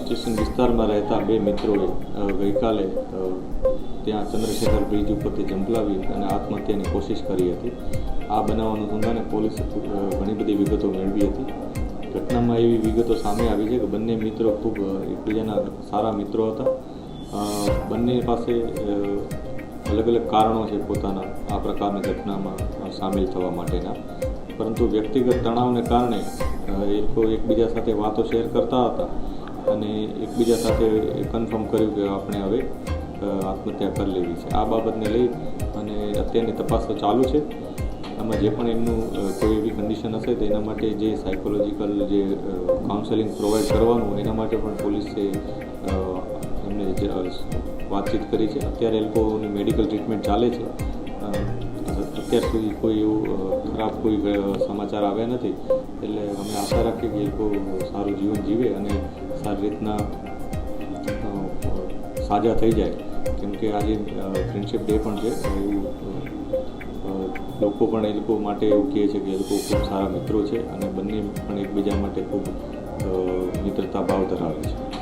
Station વિસ્તારમાં રહેતા બે મિત્રોએ ગઈકાલે ત્યાં ચંદ્રશેખર બ્રિજ ઉપરથી જંપલાવી અને આત્મહત્યાની કોશિશ કરી હતી। આ બનાવ અનુસંધાને પોલીસે ઘણી બધી વિગતો મેળવી હતી। ઘટનામાં એવી વિગતો સામે આવી છે કે બંને મિત્રો ખૂબ એકબીજાના સારા મિત્રો હતા। બંને પાસે અલગ અલગ કારણો છે પોતાના આ પ્રકારની ઘટનામાં સામેલ થવા માટેના, પરંતુ વ્યક્તિગત તણાવને કારણે એ લોકો એકબીજા સાથે વાતો શેર કરતા હતા અને એકબીજા સાથે કન્ફર્મ કર્યું કે આપણે હવે આત્મહત્યા કરી લેવી છે। આ બાબતને લઈ અને અત્યારની તપાસ તો ચાલુ છે। આમાં જે પણ એમનું કોઈ એવી કન્ડિશન હશે તો એના માટે જે સાયકોલોજીકલ જે કાઉન્સેલિંગ પ્રોવાઈડ કરવાનું એના માટે પણ પોલીસે એમને વાતચીત કરી છે। અત્યારે એ લોકોની મેડિકલ ટ્રીટમેન્ટ ચાલે છે। અત્યાર સુધી કોઈ એવું ખરાબ કોઈ સમાચાર આવ્યા નથી, એટલે અમે આશા રાખીએ કે એ લોકો સારું જીવન જીવે અને સારી રીતના સાજા થઈ જાય, કેમ કે આજે ફ્રેન્ડશિપ ડે પણ છે। એવું લોકો પણ એ લોકો માટે એવું કહે છે કે એ લોકો ખૂબ સારા મિત્રો છે અને બંને પણ એકબીજા માટે ખૂબ મિત્રતા ભાવ ધરાવે છે।